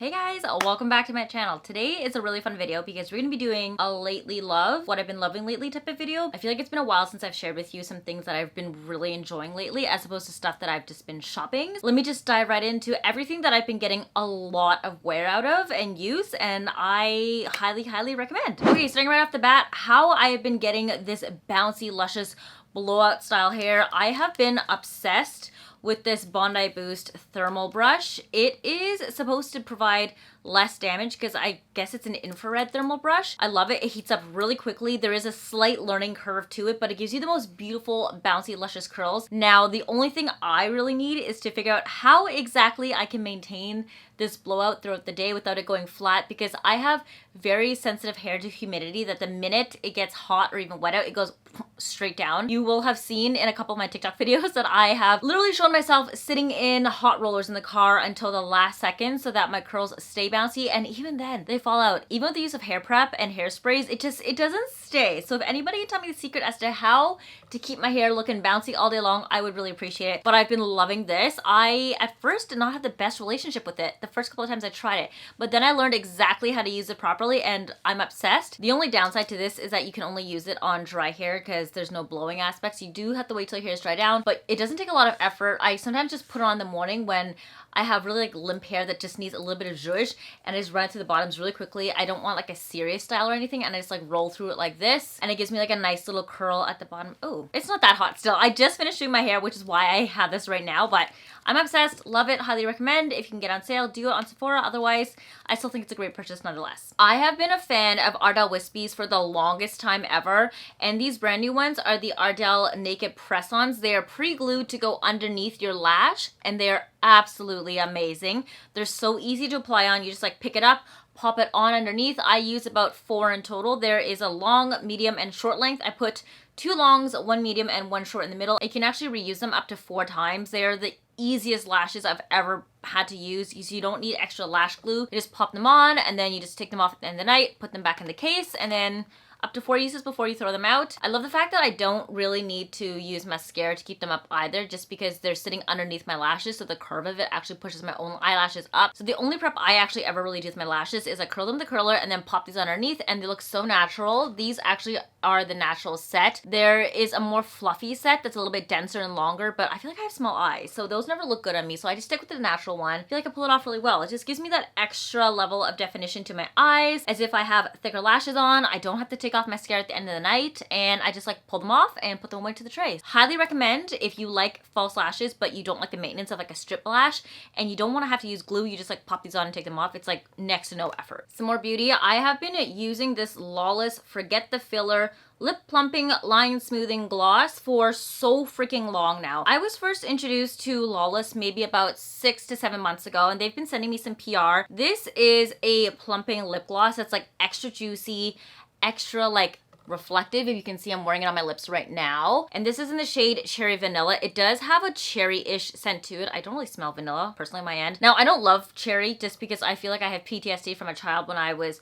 Hey guys, welcome back to my channel. Today is a really fun video because we're going to be doing a lately love, what I've been loving lately type of video. I feel like it's been a while since I've shared with you some things that I've been really enjoying lately as opposed to stuff that I've just been shopping. Let me just dive right into everything that I've been getting a lot of wear out of and use, and I highly recommend. Okay, starting right off the bat, how I have been getting this bouncy, luscious blowout style hair. I have been obsessed with this BondiBoost thermal brush. It is supposed to provide less damage because I guess it's an infrared thermal brush. I love it. It heats up really quickly. There is a slight learning curve to it, but it gives you the most beautiful, bouncy, luscious curls. Now, the only thing I really need is to figure out how exactly I can maintain this blowout throughout the day without it going flat, because I have very sensitive hair to humidity that the minute it gets hot or even wet out, it goes straight down. You will have seen in a couple of my TikTok videos that I have literally shown myself sitting in hot rollers in the car until the last second so that my curls stay bouncy, and even then they fall out. Even with the use of hair prep and hairsprays, it doesn't stay. So if anybody can tell me the secret as to how to keep my hair looking bouncy all day long, I would really appreciate it. But I've been loving this. I at first did not have the best relationship with it the first couple of times I tried it, but then I learned exactly how to use it properly and I'm obsessed. The only downside to this is that you can only use it on dry hair because there's no blowing aspects. You do have to wait till your hair is dry down, but it doesn't take a lot of effort. I sometimes just put it on in the morning when I have really like limp hair that just needs a little bit of zhuzh, and I just run it through the bottoms really quickly. I don't want like a serious style or anything, and I just like roll through it like this, and it gives me like a nice little curl at the bottom. Oh, it's not that hot still. I just finished doing my hair, which is why I have this right now, but I'm obsessed, love it, highly recommend. If you can get on sale, do it on Sephora. Otherwise, I still think it's a great purchase nonetheless. I have been a fan of Ardell wispies for the longest time ever, and these brand new ones are the Ardell Naked Press-Ons. They are pre-glued to go underneath your lash, and they're absolutely amazing. They're so easy to apply on. You just like pick it up, pop it on underneath. I use about 4 in total. There is a long, medium, and short length. I put 2 longs, 1 medium, and 1 short in the middle. You can actually reuse them up to 4 times. They're the easiest lashes I've ever had to use. You don't need extra lash glue. You just pop them on, and then you just take them off at the end of the night, put them back in the case, and then up to 4 uses before you throw them out. I love the fact that I don't really need to use mascara to keep them up either, just because they're sitting underneath my lashes, so the curve of it actually pushes my own eyelashes up. So the only prep I actually ever really do with my lashes is I curl them with the curler and then pop these underneath, and they look so natural. These actually are the natural set. There is a more fluffy set that's a little bit denser and longer, but I feel like I have small eyes, so those never look good on me, so I just stick with the natural one. I feel like I pull it off really well. It just gives me that extra level of definition to my eyes, as if I have thicker lashes on. I don't have to take off mascara at the end of the night, and I just like pull them off and put them away to the trays. Highly recommend if you like false lashes but you don't like the maintenance of like a strip lash and you don't want to have to use glue. You just like pop these on and take them off. It's like next to no effort. Some more beauty. I have been using this LAWLESS Forget the Filler lip plumping line smoothing gloss for so freaking long now. I was first introduced to LAWLESS maybe about 6 to 7 months ago, and they've been sending me some PR. This is a plumping lip gloss that's like extra juicy, extra like reflective. If you can see, I'm wearing it on my lips right now, and this is in the shade Cherry Vanilla. It does have a cherry-ish scent to it. I don't really smell vanilla personally on my end. Now, I don't love cherry just because I feel like I have PTSD from a child when I was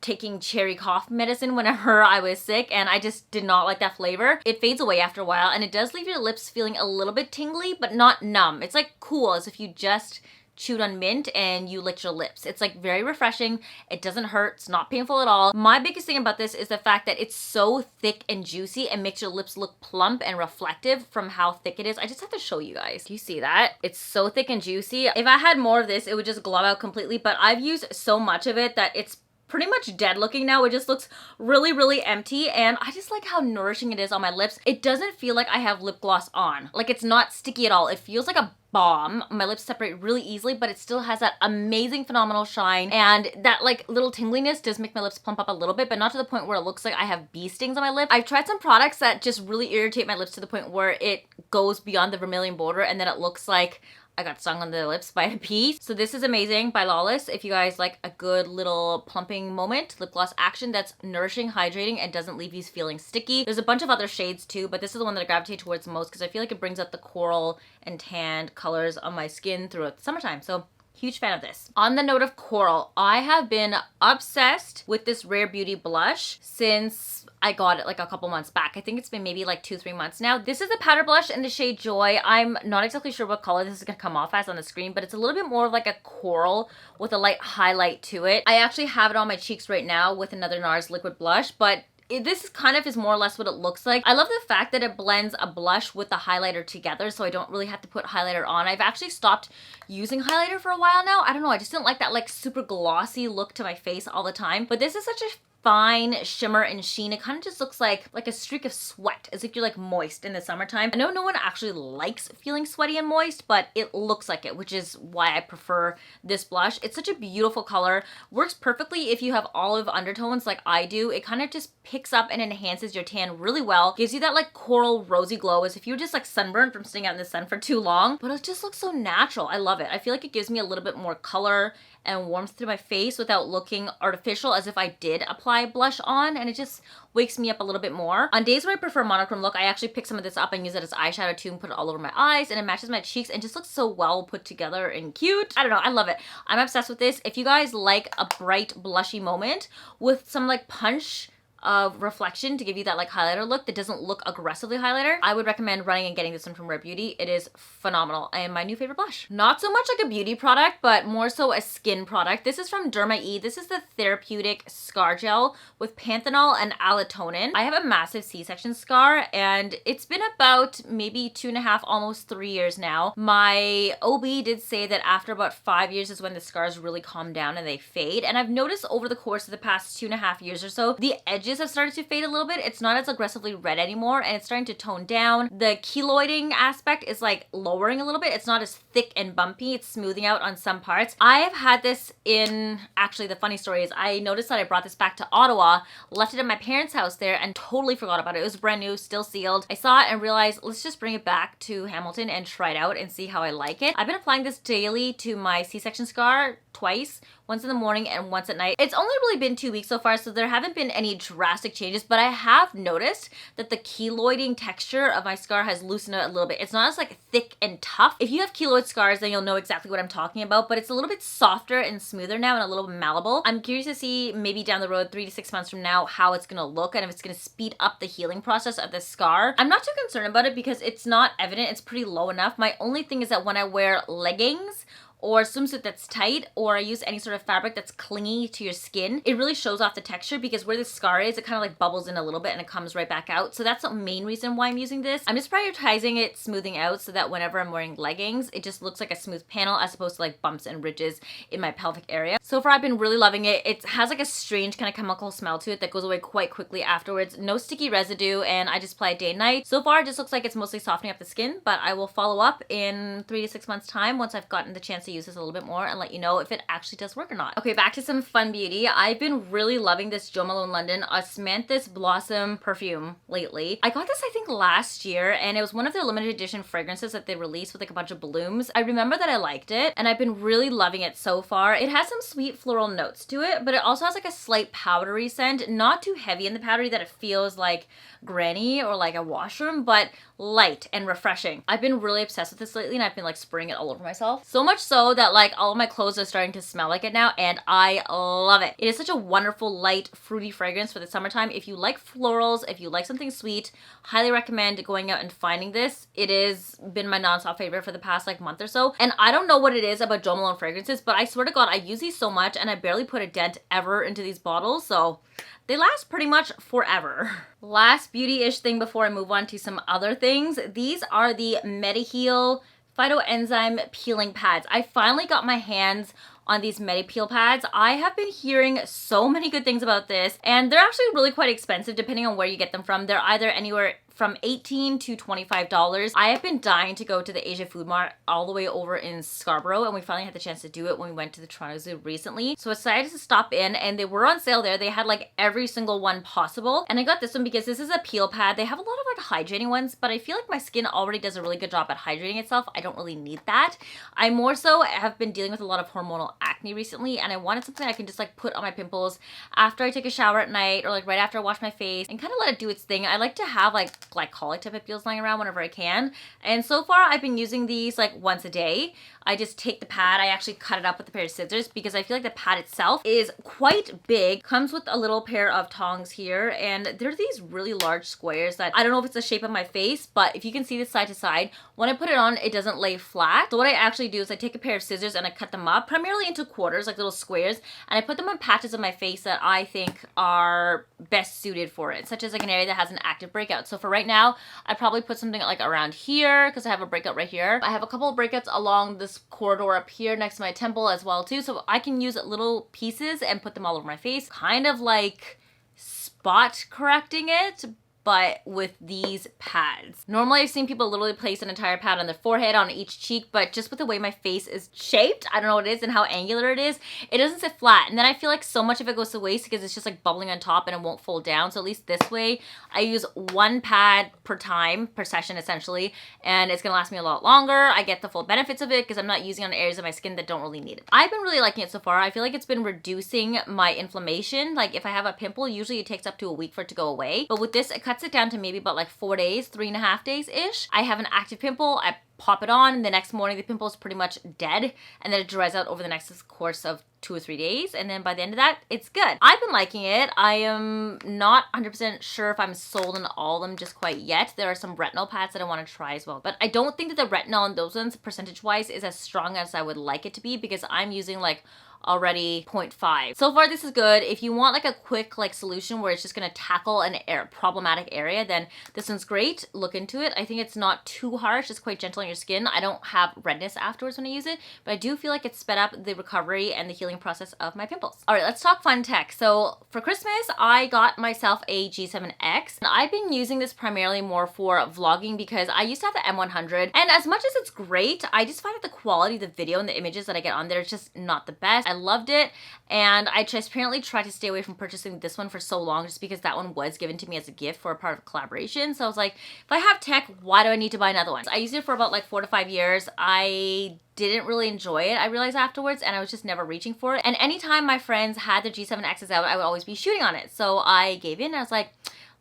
taking cherry cough medicine whenever I was sick, and I just did not like that flavor. It fades away after a while, and it does leave your lips feeling a little bit tingly but not numb. It's like cool, as if you just chewed on mint and you licked your lips. It's like very refreshing. It doesn't hurt. It's not painful at all. My biggest thing about this is the fact that it's so thick and juicy and makes your lips look plump and reflective from how thick it is. I just have to show you guys. Do you see that? It's so thick and juicy. If I had more of this, it would just glob out completely, but I've used so much of it that it's pretty much dead looking now. It just looks really empty, and I just like how nourishing it is on my lips. It doesn't feel like I have lip gloss on. Like, it's not sticky at all. It feels like a balm. My lips separate really easily, but it still has that amazing phenomenal shine, and that like little tingliness does make my lips plump up a little bit, but not to the point where it looks like I have bee stings on my lip. I've tried some products that just really irritate my lips to the point where it goes beyond the vermilion border, and then it looks like I got stung on the lips by a bee. So this is amazing by LAWLESS. If you guys like a good little plumping moment, lip gloss action that's nourishing, hydrating, and doesn't leave you feeling sticky. There's a bunch of other shades too, but this is the one that I gravitate towards the most because I feel like it brings out the coral and tan colors on my skin throughout the summertime. So Huge fan of this. On the note of coral, I have been obsessed with this Rare Beauty blush since I got it like a couple months back. I think it's been maybe like 2-3 months now. This is a powder blush in the shade Joy. I'm not exactly sure what color this is gonna come off as on the screen, but it's a little bit more of like a coral with a light highlight to it. I actually have it on my cheeks right now with another NARS liquid blush, but this kind of is more or less what it looks like. I love the fact that it blends a blush with the highlighter together, so I don't really have to put highlighter on. I've actually stopped using highlighter for a while now. I don't know, I just didn't like that like super glossy look to my face all the time. But this is such a fine shimmer and sheen. It kind of just looks like a streak of sweat, as if you're like moist in the summertime. I know no one actually likes feeling sweaty and moist, but it looks like it, which is why I prefer this blush. It's such a beautiful color. Works perfectly if you have olive undertones like I do. It kind of just picks up and enhances your tan really well. Gives you that like coral rosy glow as if you were just like sunburned from staying out in the sun for too long. But it just looks so natural. I love it. I feel like it gives me a little bit more color and warmth to my face without looking artificial, as if I did apply blush on, and it just wakes me up a little bit more. On days where I prefer monochrome look, I actually pick some of this up and use it as eyeshadow too and put it all over my eyes, and it matches my cheeks and just looks so well put together and cute. I don't know, I love it. I'm obsessed with this. If you guys like a bright blushy moment with some like punch of reflection to give you that like highlighter look that doesn't look aggressively highlighter, I would recommend running and getting this one from Rare Beauty. It is phenomenal and my new favorite blush. Not so much like a beauty product, but more so a skin product. This is from DERMA E. This is the Therapeutic Scar Gel with panthenol and allotonin. I have a massive C-section scar and it's been about maybe 2.5, almost 3 years now. My OB did say that after about 5 years is when the scars really calm down and they fade. And I've noticed over the course of the past 2.5 years or so, the edges have started to fade a little bit. It's not as aggressively red anymore and it's starting to tone down. The keloiding aspect is like lowering a little bit. It's not as thick and bumpy. It's smoothing out on some parts. I have had this in, actually the funny story is I noticed that I brought this back to Ottawa, left it at my parents' house there and totally forgot about it. It was brand new, still sealed. I saw it and realized let's just bring it back to Hamilton and try it out and see how I like it. I've been applying this daily to my C-section scar twice, once in the morning and once at night. It's only really been 2 weeks so far, so there haven't been any drastic changes, but I have noticed that the keloiding texture of my scar has loosened out a little bit. It's not as like thick and tough. If you have keloid scars, then you'll know exactly what I'm talking about, but it's a little bit softer and smoother now and a little bit malleable. I'm curious to see maybe down the road, 3 to 6 months from now, how it's gonna look and if it's gonna speed up the healing process of the scar. I'm not too concerned about it because it's not evident. It's pretty low enough. My only thing is that when I wear leggings or swimsuit that's tight, or I use any sort of fabric that's clingy to your skin, it really shows off the texture because where the scar is, it kind of like bubbles in a little bit and it comes right back out. So that's the main reason why I'm using this. I'm just prioritizing it smoothing out so that whenever I'm wearing leggings, it just looks like a smooth panel as opposed to like bumps and ridges in my pelvic area. So far I've been really loving it. It has like a strange kind of chemical smell to it that goes away quite quickly afterwards. No sticky residue, and I just apply it day and night. So far it just looks like it's mostly softening up the skin, but I will follow up in 3 to 6 months time once I've gotten the chance to use this a little bit more and let you know if it actually does work or not. Okay, back to some fun beauty. I've been really loving this Jo Malone London Osmanthus Blossom perfume lately. I got this I think last year and it was one of their limited edition fragrances that they released with like a bunch of blooms. I remember that I liked it and I've been really loving it so far. It has some sweet floral notes to it, but it also has like a slight powdery scent, not too heavy in the powdery that it feels like granny or like a washroom, but light and refreshing. I've been really obsessed with this lately and I've been like spraying it all over myself. So much so that like all of my clothes are starting to smell like it now and I love it. It is such a wonderful, light, fruity fragrance for the summertime. If you like florals, if you like something sweet, highly recommend going out and finding this. It has been my non-stop favorite for the past like month or so. And I don't know what it is about Jo Malone fragrances, but I swear to God, I use these so much and I barely put a dent ever into these bottles. So they last pretty much forever. Last beauty-ish thing before I move on to some other things. These are the MEDIHEAL Phyto Enzyme peeling pads. I finally got my hands on these MEDIHEAL pads. I have been hearing so many good things about this and they're actually really quite expensive depending on where you get them from. They're either anywhere from $18 to $25. I have been dying to go to the Asia Food Mart all the way over in Scarborough and we finally had the chance to do it when we went to the Toronto Zoo recently. So I decided to stop in and they were on sale there. They had like every single one possible. And I got this one because this is a peel pad. They have a lot of recommend hydrating ones, but I feel like my skin already does a really good job at hydrating itself. I don't really need that. I more so have been dealing with a lot of hormonal acne recently, and I wanted something I can just like put on my pimples after I take a shower at night or like right after I wash my face and kind of let it do its thing. I like to have like glycolic type of peels lying around whenever I can. And so far I've been using these like once a day. I just take the pad, I actually cut it up with a pair of scissors because I feel like the pad itself is quite big. Comes with a little pair of tongs here, and they're these really large squares that I don't know if it's the shape of my face, but if you can see this side to side, when I put it on, it doesn't lay flat. So what I actually do is I take a pair of scissors and I cut them up, primarily into quarters, like little squares, and I put them on patches of my face that I think are best suited for it, such as like an area that has an active breakout. So for right now, I probably put something like around here because I have a breakout right here. I have a couple of breakouts along this corridor up here next to my temple as well too, so I can use little pieces and put them all over my face, kind of like spot correcting it, but with these pads. Normally I've seen people literally place an entire pad on their forehead, on each cheek, but just with the way my face is shaped, I don't know what it is and how angular it doesn't sit flat. And then I feel like so much of it goes to waste because it's just like bubbling on top and it won't fold down. So at least this way, I use one pad per time, per session essentially, and it's gonna last me a lot longer. I get the full benefits of it because I'm not using it on areas of my skin that don't really need it. I've been really liking it so far. I feel like it's been reducing my inflammation. Like if I have a pimple, usually it takes up to a week for it to go away. But with this, it cuts it down to maybe about like 4 days, 3.5 days-ish. I have an active pimple, I pop it on, and the next morning the pimple is pretty much dead, and then it dries out over the next course of 2 or 3 days, and then by the end of that, it's good. I've been liking it. I am not 100% sure if I'm sold on all of them just quite yet. There are some retinol pads that I want to try as well, but I don't think that the retinol on those ones, percentage-wise, is as strong as I would like it to be because I'm using like already 0.5. So far this is good. If you want like a quick like solution where it's just gonna tackle an problematic area, then this one's great. Look into it. I think it's not too harsh, it's quite gentle on your skin. I don't have redness afterwards when I use it, but I do feel like it's sped up the recovery and the healing process of my pimples. All right, let's talk fun tech. So for Christmas, I got myself a G7X, and I've been using this primarily more for vlogging because I used to have the M100, and as much as it's great, I just find that the quality of the video and the images that I get on there is just not the best. I loved it, and I transparently tried to stay away from purchasing this one for so long just because that one was given to me as a gift for a part of a collaboration. So I was like, if I have tech, why do I need to buy another one? So I used it for about like 4 to 5 years. I didn't really enjoy it, I realized afterwards, and I was just never reaching for it. And anytime my friends had their G7Xs out, I would always be shooting on it. So I gave in and I was like,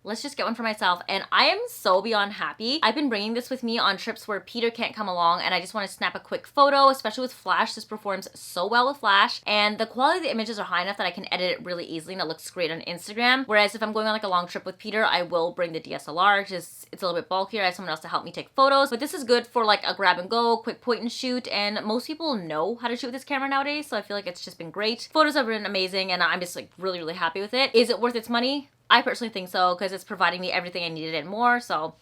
let's just get one for myself, and I am so beyond happy. I've been bringing this with me on trips where Peter can't come along, and I just want to snap a quick photo, especially with flash. This performs so well with flash, and the quality of the images are high enough that I can edit it really easily and it looks great on Instagram. Whereas if I'm going on like a long trip with Peter, I will bring the DSLR, just it's a little bit bulkier. I have someone else to help me take photos, but this is good for like a grab and go, quick point and shoot, and most people know how to shoot with this camera nowadays, so I feel like it's just been great. Photos have been amazing, and I'm just like really, really happy with it. Is it worth its money? I personally think so because it's providing me everything I needed and more, so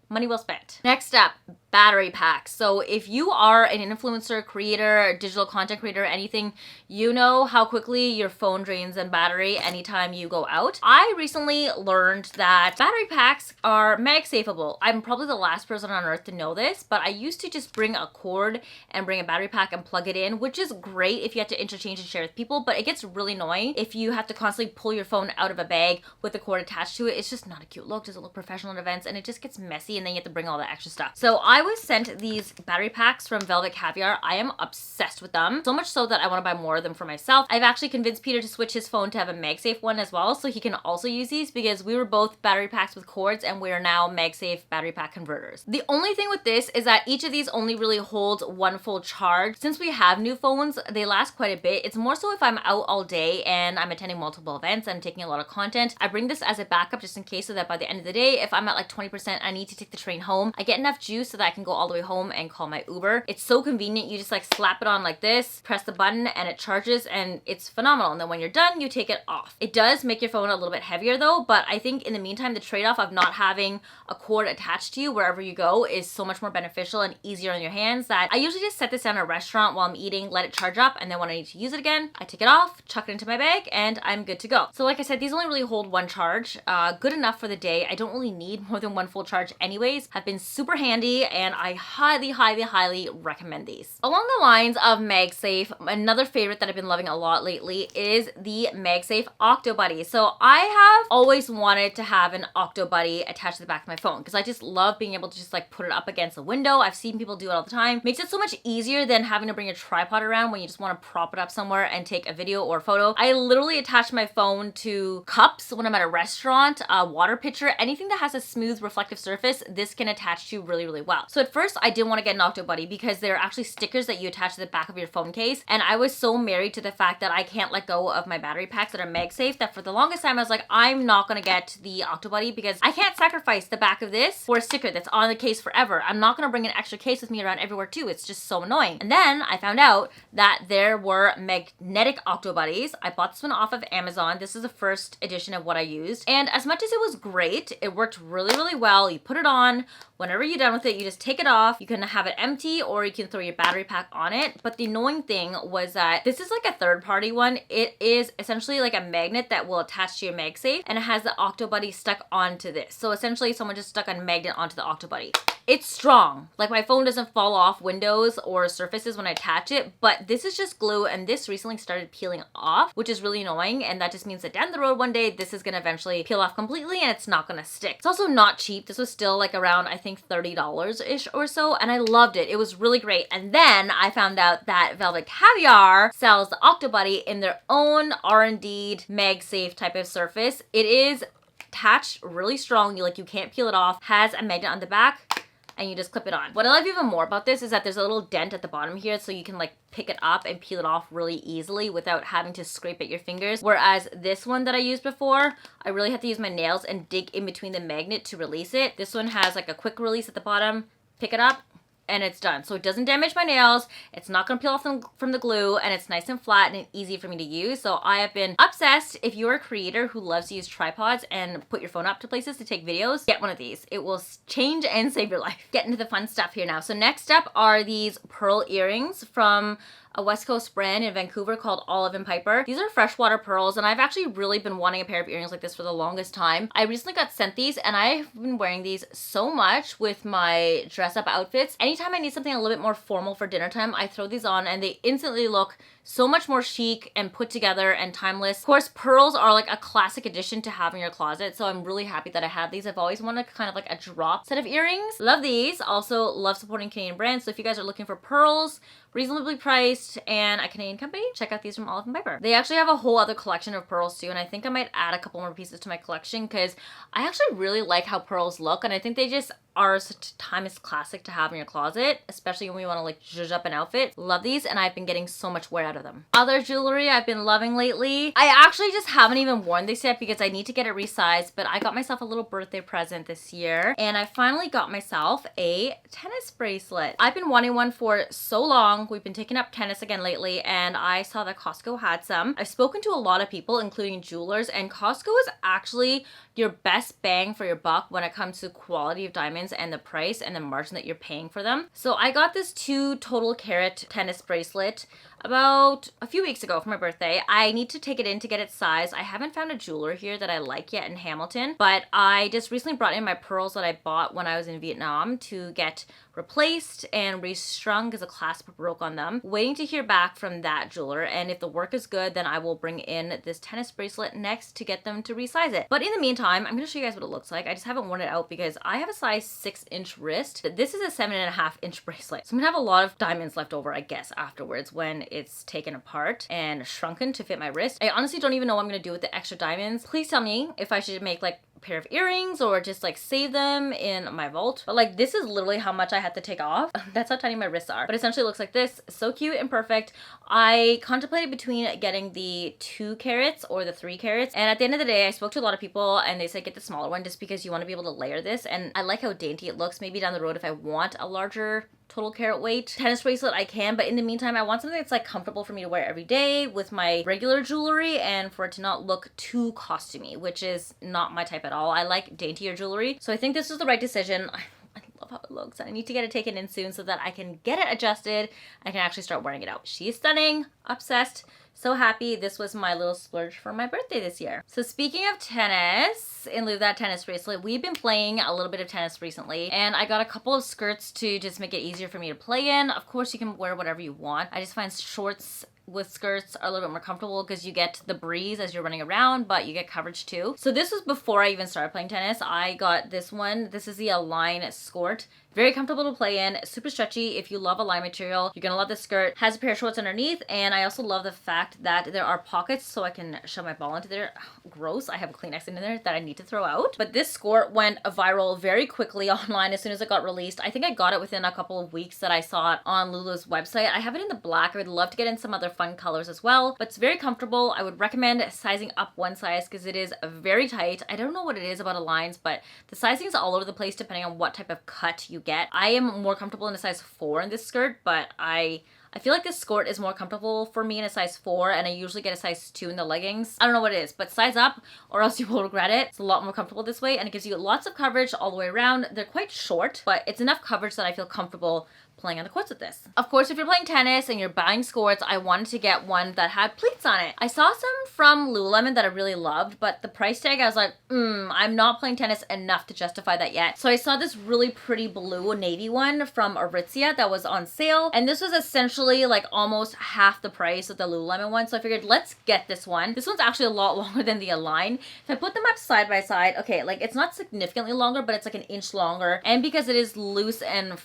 money well spent. Next up, battery packs. So if you are an influencer, creator, digital content creator, anything, you know how quickly your phone drains in battery anytime you go out. I recently learned that battery packs are Magsafeable. I'm probably the last person on earth to know this, but I used to just bring a cord and bring a battery pack and plug it in, which is great if you have to interchange and share with people, but it gets really annoying if you have to constantly pull your phone out of a bag with the cord attached to it. It's just not a cute look, doesn't look professional at events, and it just gets messy, and then you have to bring all that extra stuff. So I was sent these battery packs from Velvet Caviar. I am obsessed with them, so much so that I want to buy more of them for myself. I've actually convinced Peter to switch his phone to have a MagSafe one as well, so he can also use these because we were both battery packs with cords and we are now MagSafe battery pack converters. The only thing with this is that each of these only really holds one full charge. Since we have new phones, they last quite a bit. It's more so if I'm out all day and I'm attending multiple events, I'm taking a lot of content. I bring this as a backup just in case, so that by the end of the day, if I'm at like 20%, I need to take the train home, I get enough juice so that I can go all the way home and call my Uber. It's so convenient. You just like slap it on like this, press the button, and it charges, and it's phenomenal. And then when you're done, you take it off. It does make your phone a little bit heavier though, but I think in the meantime, the trade-off of not having a cord attached to you wherever you go is so much more beneficial and easier on your hands that I usually just set this down at a restaurant while I'm eating, let it charge up, and then when I need to use it again, I take it off, chuck it into my bag, and I'm good to go. So like I said, these only really hold one charge, good enough for the day. I don't really need more than one full charge anyways. Have been super handy, and I highly recommend these. Along the lines of Magsafe, another favorite that I've been loving a lot lately is the Magsafe Octo Buddy. So I have always wanted to have an Octo Buddy attached to the back of my phone because I just love being able to just like put it up against a window. I've seen people do it all the time. Makes it so much easier than having to bring a tripod around when you just want to prop it up somewhere and take a video or photo. I literally attach my phone to cups when I'm at a restaurant, a water pitcher, anything that has a smooth reflective surface, this can attach to really well. So at first I didn't want to get an Octo Buddy because they're actually stickers that you attach to the back of your phone case, and I was so married to the fact that I can't let go of my battery packs that are Magsafe that for the longest time I was like, I'm not gonna get the Octo Buddy because I can't sacrifice the back of this for a sticker that's on the case forever. I'm not gonna bring an extra case with me around everywhere too. It's just so annoying. And then I found out that there were magnetic Octo Buddies. I bought this one off of Amazon. This is the first edition of what I used, and as much as it was great, it worked really well. You put it on, whenever you're done with it, you just take it off. You can have it empty or you can throw your battery pack on it. But the annoying thing was that this is like a third-party one. It is essentially like a magnet that will attach to your Magsafe, and it has the Octo Buddy stuck onto this. So essentially someone just stuck a magnet onto the Octo Buddy. It's strong. Like my phone doesn't fall off windows or surfaces when I attach it, but this is just glue, and this recently started peeling off, which is really annoying, and that just means that down the road one day this is gonna eventually peel off completely and it's not gonna stick. It's also not cheap. This was still like around, I think, $30-ish or so, and I loved it. It was really great. And then I found out that Velvet Caviar sells the Octo Buddy in their own R&D'd Magsafe type of surface. It is attached really strong, you can't peel it off, has a magnet on the back, and you just clip it on. What I love even more about this is that there's a little dent at the bottom here, so you can like pick it up and peel it off really easily without having to scrape at your fingers. Whereas this one that I used before, I really had to use my nails and dig in between the magnet to release it. This one has like a quick release at the bottom, pick it up, and it's done. So it doesn't damage my nails, it's not gonna peel off from the glue, and it's nice and flat and easy for me to use. So I have been obsessed. If you're a creator who loves to use tripods and put your phone up to places to take videos, get one of these. It will change and save your life. Get into the fun stuff here now. So next up are these pearl earrings from a West Coast brand in Vancouver called Olive and Piper. These are freshwater pearls, and I've actually really been wanting a pair of earrings like this for the longest time. I recently got sent these, and I've been wearing these so much with my dress up outfits. Anytime I need something a little bit more formal for dinner time, I throw these on and they instantly look so much more chic and put together and timeless. Of course, pearls are like a classic addition to have in your closet, so I'm really happy that I have these. I've always wanted kind of like a drop set of earrings. Love these. Also love supporting Canadian brands, so if you guys are looking for pearls, reasonably priced, and a Canadian company, check out these from Olive and Piper. They actually have a whole other collection of pearls too, and I think I might add a couple more pieces to my collection because I actually really like how pearls look, and I think they just are such a timeless classic to have in your closet, especially when you want to like zhuzh up an outfit. Love these, and I've been getting so much wear out of them. Other jewelry I've been loving lately. I actually just haven't even worn this yet because I need to get it resized, but I got myself a little birthday present this year, and I finally got myself a tennis bracelet. I've been wanting one for so long. We've been taking up tennis again lately, and I saw that Costco had some. I've spoken to a lot of people, including jewelers, and Costco is actually your best bang for your buck when it comes to quality of diamonds and the price and the margin that you're paying for them. So I got this 2 total carat tennis bracelet about a few weeks ago for my birthday. I need to take it in to get it sized. I haven't found a jeweler here that I like yet in Hamilton, but I just recently brought in my pearls that I bought when I was in Vietnam to get replaced and restrung because a clasp broke on them. Waiting to hear back from that jeweler, and if the work is good, then I will bring in this tennis bracelet next to get them to resize it. But in the meantime, I'm going to show you guys what it looks like. I just haven't worn it out because I have a size 6-inch wrist. This is a 7.5-inch bracelet. So I'm going to have a lot of diamonds left over, I guess, afterwards when it's taken apart and shrunken to fit my wrist. I honestly don't even know what I'm going to do with the extra diamonds. Please tell me if I should make like pair of earrings or just like save them in my vault. But like this is literally how much I had to take off. That's how tiny my wrists are. But essentially it looks like this. So cute and perfect. I contemplated between getting the 2 carats or the 3 carats. And at the end of the day, I spoke to a lot of people and they said get the smaller one just because you want to be able to layer this. And I like how dainty it looks. Maybe down the road if I want a larger total carat weight tennis bracelet, I can, but in the meantime I want something that's like comfortable for me to wear every day with my regular jewelry and for it to not look too costumey, which is not my type at all. I like daintier jewelry, so I think this is the right decision. I love how it looks. And I need to get it taken in soon so that I can get it adjusted. I can actually start wearing it out. She's stunning, obsessed, so happy. This was my little splurge for my birthday this year. So speaking of tennis, in lieu of that tennis bracelet, we've been playing a little bit of tennis recently, and I got a couple of skirts to just make it easier for me to play in. Of course, you can wear whatever you want. I just find shorts with skirts are a little bit more comfortable because you get the breeze as you're running around, but you get coverage too. So this was before I even started playing tennis. I got this one. This is the Align Skort. Very comfortable to play in, super stretchy. If you love Align material, you're gonna love this skirt. Has a pair of shorts underneath, and I also love the fact that there are pockets so I can shove my ball into there. Gross, I have a Kleenex in there that I need to throw out. But this skirt went viral very quickly online as soon as it got released. I think I got it within a couple of weeks that I saw it on Lulu's website. I have it in the black. I would love to get in some other fun colors as well, but it's very comfortable. I would recommend sizing up one size because it is very tight. I don't know what it is about Aligns, but the sizing is all over the place depending on what type of cut you get. I am more comfortable in a size 4 in this skirt, but I feel like this skirt is more comfortable for me in a size 4, and I usually get a size 2 in the leggings. I don't know what it is, but size up or else you will regret it. It's a lot more comfortable this way, and it gives you lots of coverage all the way around. They're quite short, but it's enough coverage that I feel comfortable playing on the courts with this. Of course, if you're playing tennis and you're buying skirts, I wanted to get one that had pleats on it. I saw some from Lululemon that I really loved, but the price tag, I was like, I'm not playing tennis enough to justify that yet. So I saw this really pretty blue navy one from Aritzia that was on sale, and this was essentially like almost half the price of the Lululemon one. So I figured, let's get this one. This one's actually a lot longer than the Align. If I put them up side by side, okay, like it's not significantly longer, but it's like an inch longer. And because it is loose and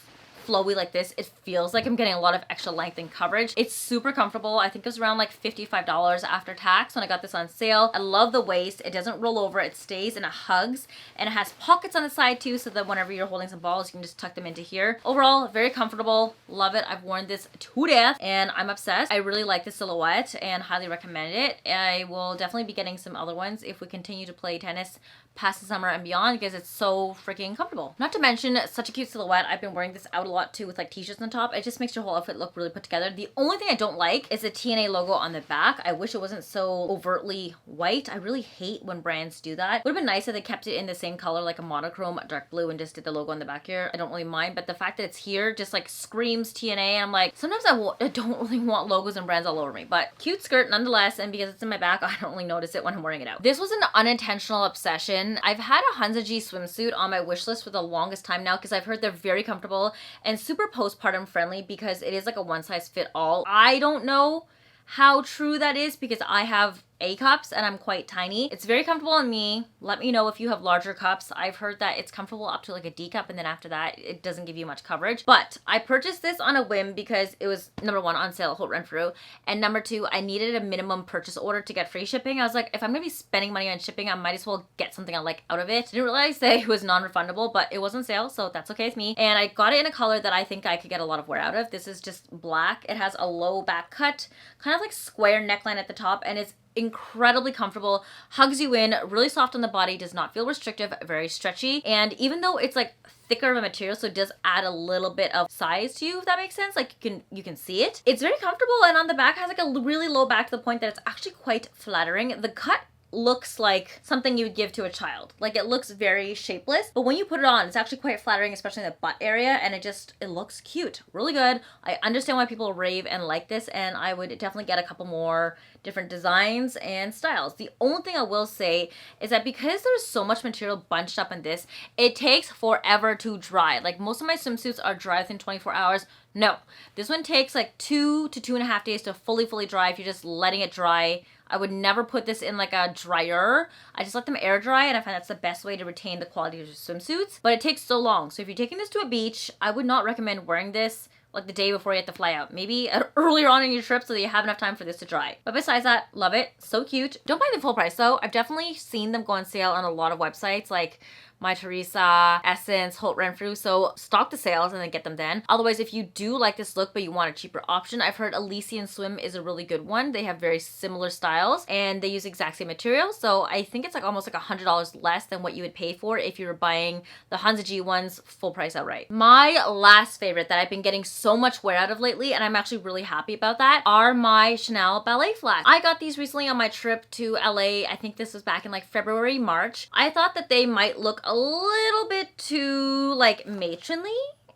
flowy like this, it feels like I'm getting a lot of extra length and coverage. It's super comfortable. I think it was around like $55 after tax when I got this on sale. I love the waist. It doesn't roll over. It stays and it hugs, and it has pockets on the side too, so that whenever you're holding some balls, you can just tuck them into here. Overall, very comfortable. Love it. I've worn this to death and I'm obsessed. I really like the silhouette and highly recommend it. I will definitely be getting some other ones if we continue to play tennis past the summer and beyond because it's so freaking comfortable. Not to mention, such a cute silhouette. I've been wearing this out a lot too with like t-shirts on top. It just makes your whole outfit look really put together. The only thing I don't like is the TNA logo on the back. I wish it wasn't so overtly white. I really hate when brands do that. Would have been nice if they kept it in the same color, like a monochrome dark blue, and just did the logo on the back here. I don't really mind, but the fact that it's here just like screams TNA, and I'm like, sometimes I don't really want logos and brands all over me, but cute skirt nonetheless, and because it's in my back, I don't really notice it when I'm wearing it out. This was an unintentional obsession. I've had a HUNZA G swimsuit on my wish list for the longest time now because I've heard they're very comfortable and super postpartum friendly because it is like a one size fit all. I don't know how true that is because I have A cups and I'm quite tiny. It's very comfortable on me. Let me know if you have larger cups. I've heard that it's comfortable up to like a D cup, and then after that it doesn't give you much coverage. But I purchased this on a whim because it was number 1 on sale, Holt Renfrew, and number 2, I needed a minimum purchase order to get free shipping. I was like, if I'm gonna be spending money on shipping, I might as well get something I like out of it. Didn't realize that it was non-refundable, but it was on sale, so that's okay with me. And I got it in a color that I think I could get a lot of wear out of. This is just black. It has a low back cut, kind of like square neckline at the top, and it's incredibly comfortable, hugs you in, really soft on the body, does not feel restrictive, very stretchy, and even though it's like thicker of a material, so it does add a little bit of size to you, if that makes sense. Like you can see it. It's very comfortable, and on the back has like a really low back to the point that it's actually quite flattering. The cut looks like something you would give to a child. Like, it looks very shapeless, but when you put it on, it's actually quite flattering, especially in the butt area, and it looks cute. Really good. I understand why people rave and like this, and I would definitely get a couple more different designs and styles. The only thing I will say is that because there's so much material bunched up in this, it takes forever to dry. Like, most of my swimsuits are dry within 24 hours. No, this one takes like 2 to 2.5 days to fully dry if you're just letting it dry. I would never put this in like a dryer. I just let them air dry, and I find that's the best way to retain the quality of your swimsuits. But it takes so long. So if you're taking this to a beach, I would not recommend wearing this like the day before you have to fly out. Maybe earlier on in your trip so that you have enough time for this to dry. But besides that, love it. So cute. Don't buy them full price though. I've definitely seen them go on sale on a lot of websites like My Teresa, Essence, Holt Renfrew, so stock the sales and then get them then. Otherwise, if you do like this look but you want a cheaper option, I've heard Elysian Swim is a really good one. They have very similar styles and they use exact same material, so I think it's like almost like $100 less than what you would pay for if you were buying the HUNZA G ones full price outright. My last favorite that I've been getting so much wear out of lately, and I'm actually really happy about that, are my Chanel ballet flats. I got these recently on my trip to LA. I think this was back in like February, March. I thought that they might look a little bit too like matronly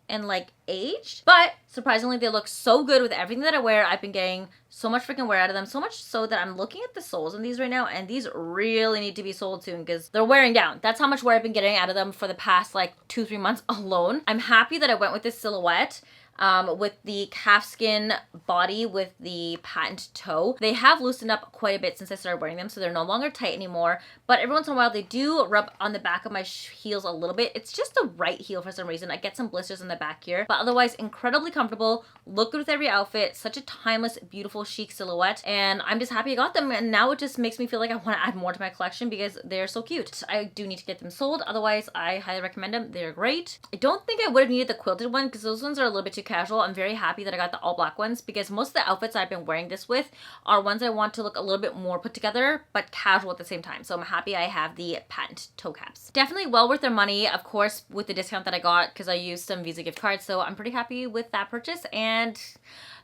and like aged, but surprisingly they look so good with everything that I wear. I've been getting so much freaking wear out of them, so much so that I'm looking at the soles on these right now, and these really need to be sold soon because they're wearing down. That's how much wear I've been getting out of them for the past like 2-3 months alone. I'm happy that I went with this silhouette. With the calfskin body with the patent toe. They have loosened up quite a bit since I started wearing them, so they're no longer tight anymore, but every once in a while they do rub on the back of my heels a little bit. It's just the right heel for some reason. I get some blisters in the back here, but otherwise incredibly comfortable, look good with every outfit, such a timeless, beautiful, chic silhouette, and I'm just happy I got them, and now it just makes me feel like I want to add more to my collection because they're so cute. I do need to get them sold, otherwise I highly recommend them. They're great. I don't think I would have needed the quilted one because those ones are a little bit too casual. I'm very happy that I got the all black ones because most of the outfits I've been wearing this with are ones I want to look a little bit more put together but casual at the same time. So I'm happy I have the patent toe caps. Definitely well worth their money, of course, with the discount that I got because I used some Visa gift cards. So I'm pretty happy with that purchase and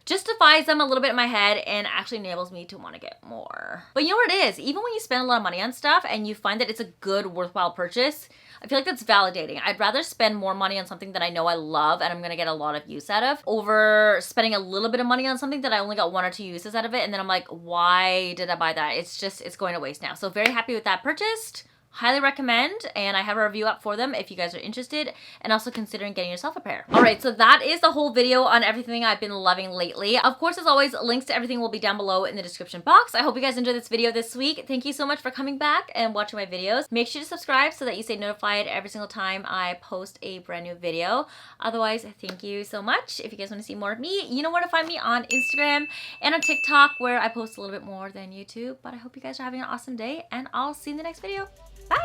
justifies them a little bit in my head and actually enables me to want to get more. But you know what it is? Even when you spend a lot of money on stuff and you find that it's a good, worthwhile purchase, I feel like that's validating. I'd rather spend more money on something that I know I love and I'm gonna get a lot of use out of over spending a little bit of money on something that I only got 1 or 2 uses out of it and then I'm like, why did I buy that? It's going to waste now. So very happy with that purchase. Highly recommend, and I have a review up for them if you guys are interested and also considering getting yourself a pair. All right, so that is the whole video on everything I've been loving lately. Of course, as always, links to everything will be down below in the description box. I hope you guys enjoyed this video this week. Thank you so much for coming back and watching my videos. Make sure to subscribe so that you stay notified every single time I post a brand new video. Otherwise, thank you so much. If you guys want to see more of me, you know where to find me on Instagram and on TikTok where I post a little bit more than YouTube. But I hope you guys are having an awesome day and I'll see you in the next video. Bye!